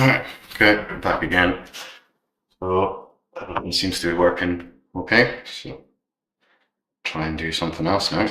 Right, okay, I'm back again. So everything seems to be working okay. So try and do something else now.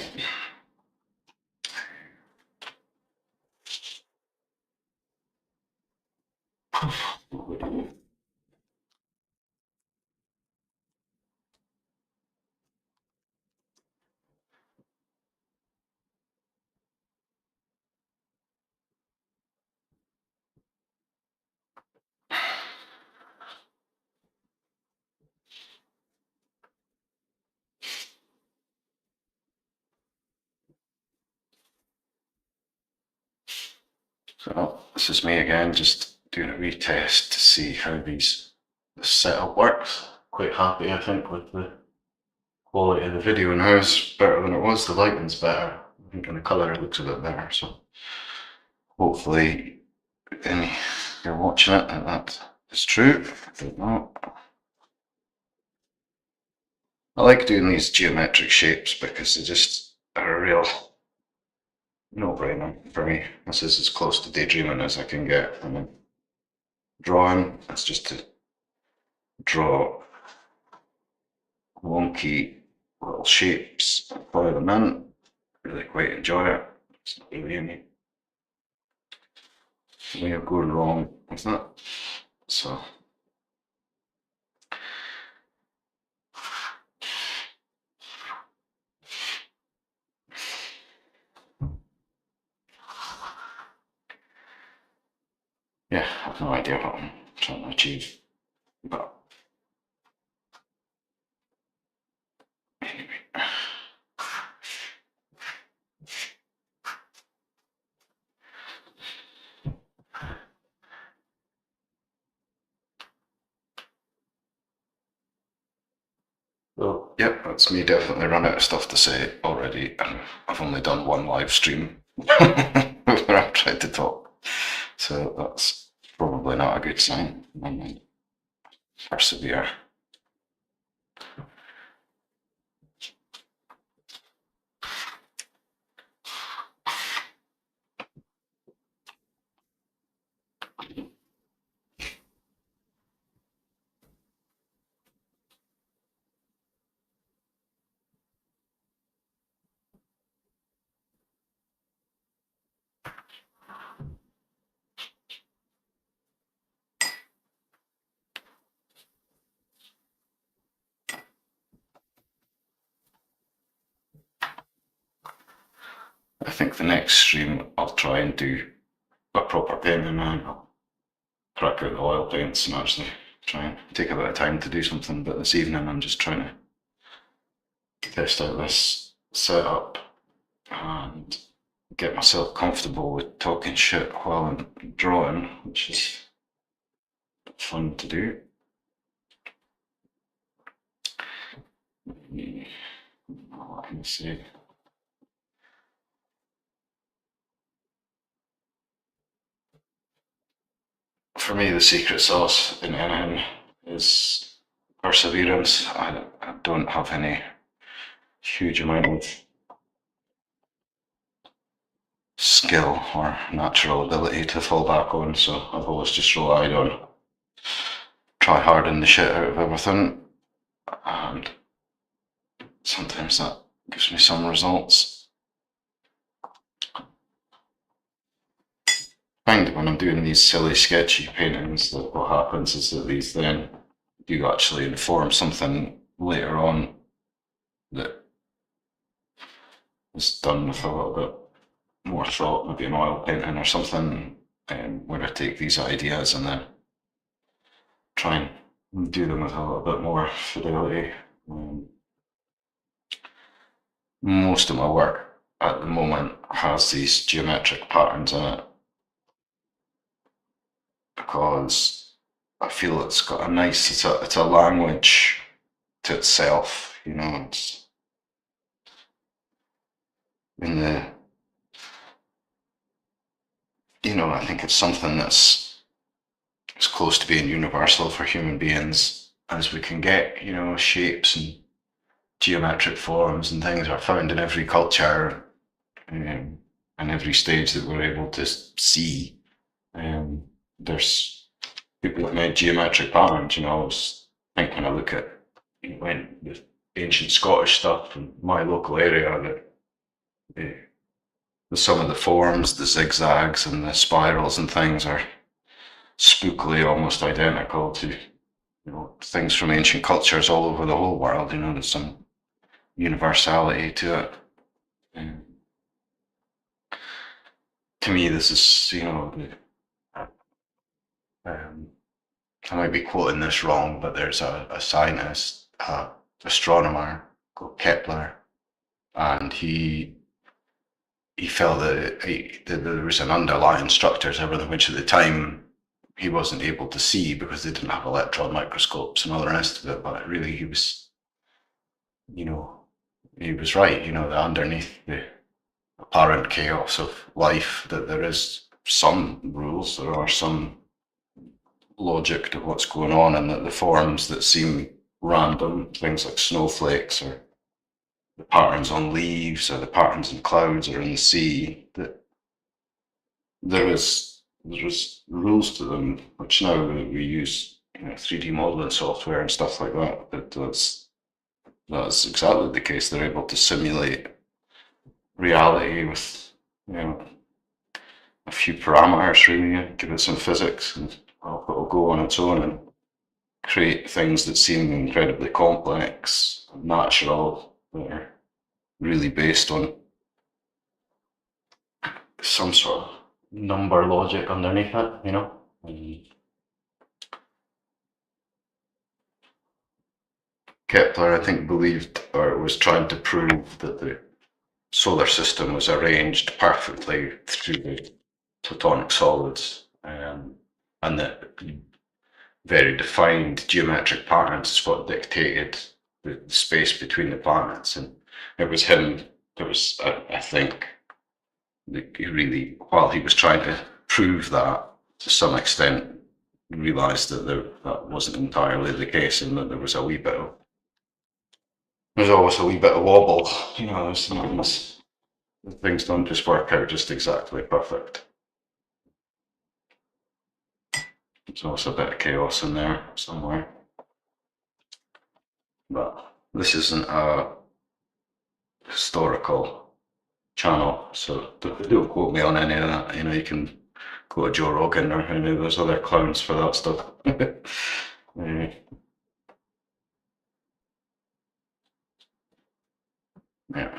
So this is me again, just doing a retest to see how this setup works. Quite happy, I think, with the quality of the video now. It's better than it was. The lighting's better. I think, and the colour looks a bit better. So hopefully, any you're watching it, that is true. I don't know. I like doing these geometric shapes because they just are a real no-brainer for me. This is as close to daydreaming as I can get. I mean, drawing, it's just to draw wonky little shapes, apply them in. Really quite enjoy it. It's not really any way of going wrong with that. So yeah, I have no idea what I'm trying to achieve, but anyway. So, yep, that's me definitely run out of stuff to say already, and I've only done one live stream where I've tried to talk. So that's probably not a good sign. I might persevere. I think the next stream I'll try and do a proper painting, and I'll crack out the oil paints and actually try and take a bit of time to do something. But this evening I'm just trying to test out this setup and get myself comfortable with talking shit while I'm drawing, which is fun to do. What can I say? For me, the secret sauce in anything is perseverance. I don't have any huge amount of skill or natural ability to fall back on, so I've always just relied on try harding the shit out of everything, and sometimes that gives me some results. I find when I'm doing these silly sketchy paintings that what happens is that these then do actually inform something later on that is done with a little bit more thought, maybe an oil painting or something, where I take these ideas and then try and do them with a little bit more fidelity. Most of my work at the moment has these geometric patterns in it because I feel it's got a nice, it's a language to itself, you know. It's in the, you know, I think it's something that's as close to being universal for human beings as we can get, you know. Shapes and geometric forms and things are found in every culture, and every stage that we're able to see. There's people that made geometric patterns. I think when I look at when the ancient Scottish stuff in my local area, some of the forms, the zigzags and the spirals and things are spookily almost identical to things from ancient cultures all over the whole world. There's some universality to it. And to me, this is I might be quoting this wrong, but there's a scientist, astronomer called Kepler, and he felt that there was an underlying structure to everything, which at the time he wasn't able to see because they didn't have electron microscopes and all the rest of it. But really, you know, he was right. That underneath the apparent chaos of life, that there is some rules, there are some logic to what's going on, and that the forms that seem random, things like snowflakes or the patterns on leaves or the patterns in clouds or in the sea, that there's rules to them, which now we use 3D modeling software and stuff like that. But that's exactly the case. They're able to simulate reality with a few parameters, really, give it some physics, and it'll go on its own and create things that seem incredibly complex, natural, that are really based on some sort of number logic underneath it. Kepler, I think, believed or was trying to prove that the solar system was arranged perfectly through the platonic solids, and that very defined geometric patterns is what dictated the space between the planets. And it was him that was, I think, he really, while he was trying to prove that to some extent, realised that that wasn't entirely the case, and that there was there's always a wee bit of wobble. There's sometimes things don't just work out just exactly perfect. There's also a bit of chaos in there somewhere. But this isn't a historical channel, so don't quote me on any of that. You can go to Joe Rogan or any of those other clowns for that stuff. Yeah. Yeah.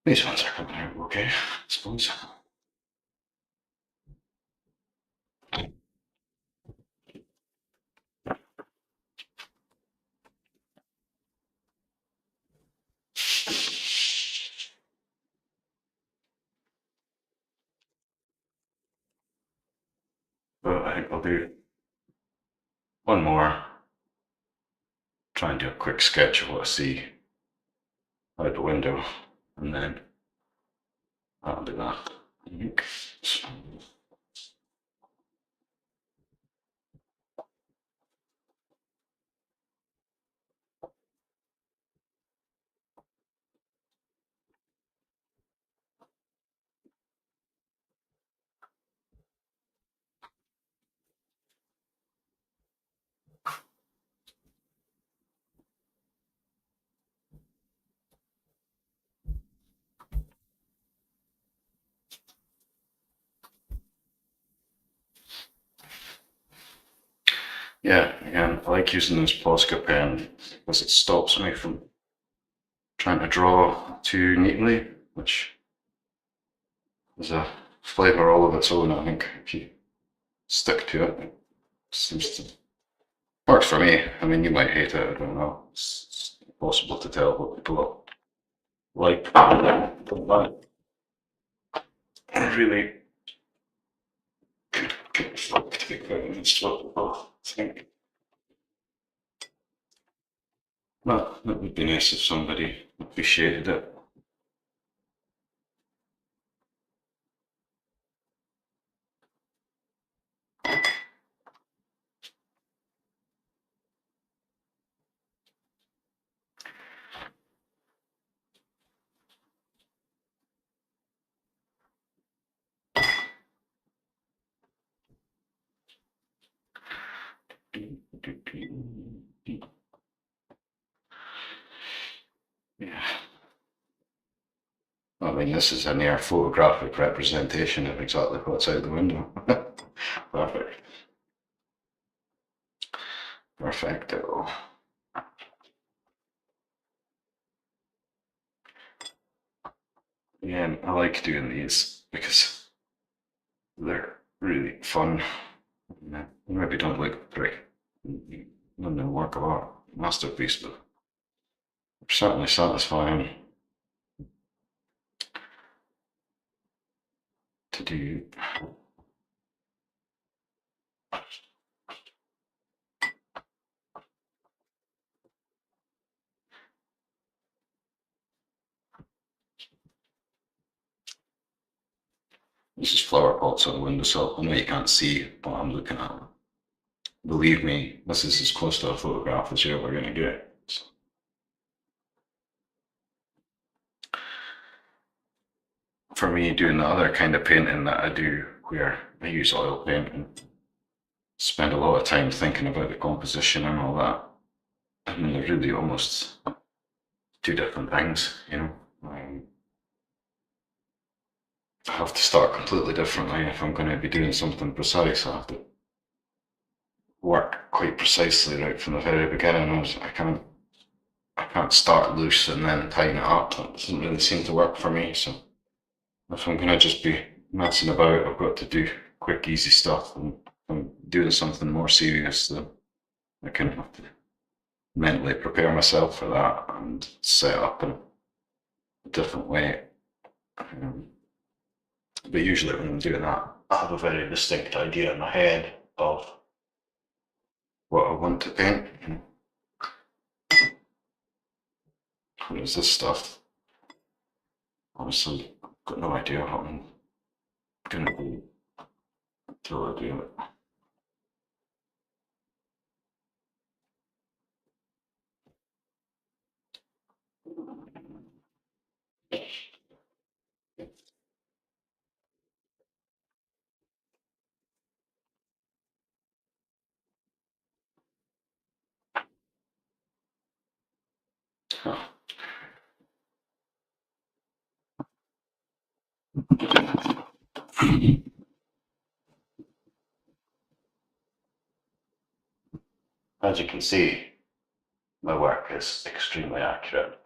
These ones are coming out okay, I suppose. But I think I'll do one more, try and do a quick sketch of what I see out the window, and then I'll do that. So, yeah, again, I like using this Posca pen because it stops me from trying to draw too neatly, which is a flavour all of its own. I think if you stick to it, it seems to works for me. I mean, you might hate it. I don't know. It's impossible to tell what people like. But really could fuck to be quite honest. What people think. But it would be nice if somebody appreciated it. Yeah. I mean, this is a near photographic representation of exactly what's out the window. Perfect. Perfecto. Yeah, I like doing these because they're really fun. They maybe don't look very when they work of art masterpiece, but certainly satisfying to do. This is flower pots on the windowsill. I know you can't see what I'm looking at. Believe me, this is as close to a photograph as you're ever going to get. So, for me, doing the other kind of painting that I do, where I use oil paint and spend a lot of time thinking about the composition and all that, I mean, they're really almost two different things, you know. I have to start completely differently if I'm going to be doing something precise. I have to work quite precisely right from the very beginning. I can't start loose and then tighten it up. That doesn't really seem to work for me. So if I'm going to just be messing about, I've got to do quick, easy stuff. And if I'm doing something more serious, then I kind of have to mentally prepare myself for that and set up in a different way. But usually when I'm doing that, I have a very distinct idea in my head of what I want to paint. What is this stuff? Honestly, I've got no idea what I'm going to do until I do it. As you can see, my work is extremely accurate.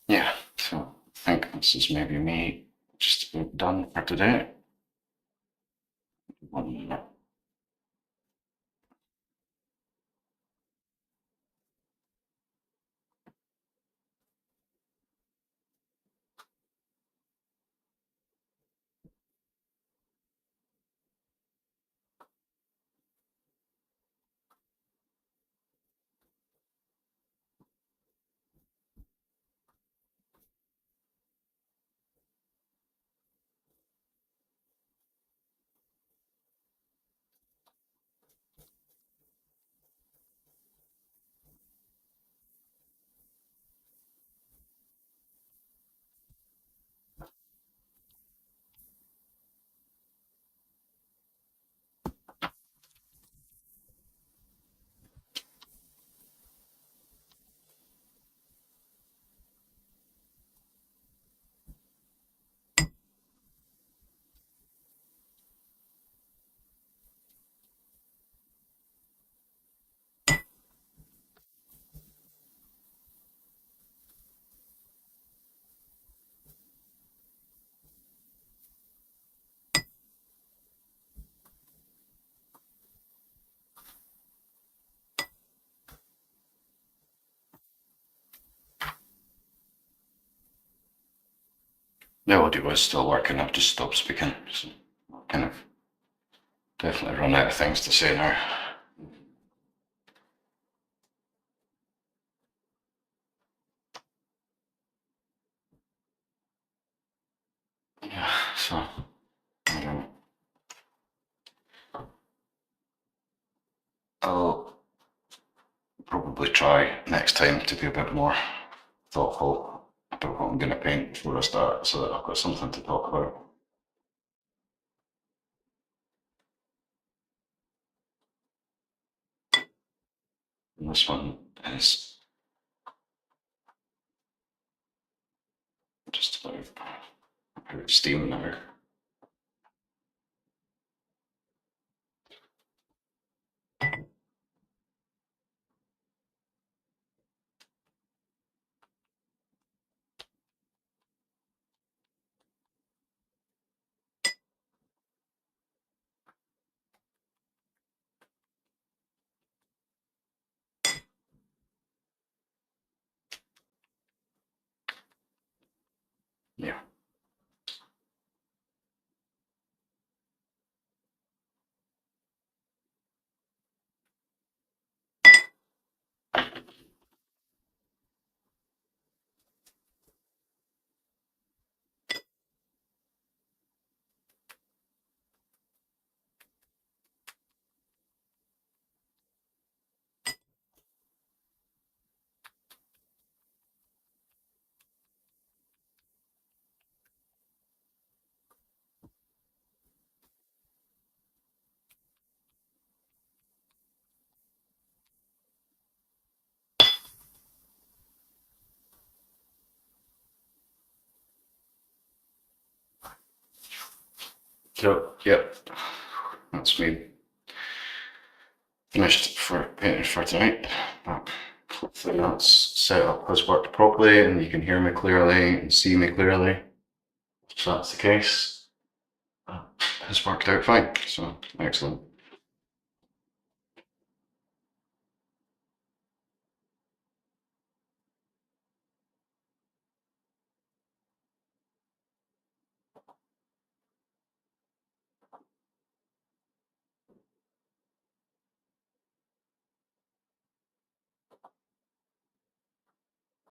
Yeah, so I think this is maybe me just about done for today. the audio is still working. I've just stopped speaking. So I've kind of definitely run out of things to say now. Yeah, so I don't know. I'll probably try next time to be a bit more thoughtful about what I'm going to paint before I start, so that I've got something to talk about. And this one is just about out of steam now. Yeah. So, yep, that's me finished for painting for tonight. But hopefully that's set up has worked properly and you can hear me clearly and see me clearly. If that's the case, that has worked out fine. So, excellent.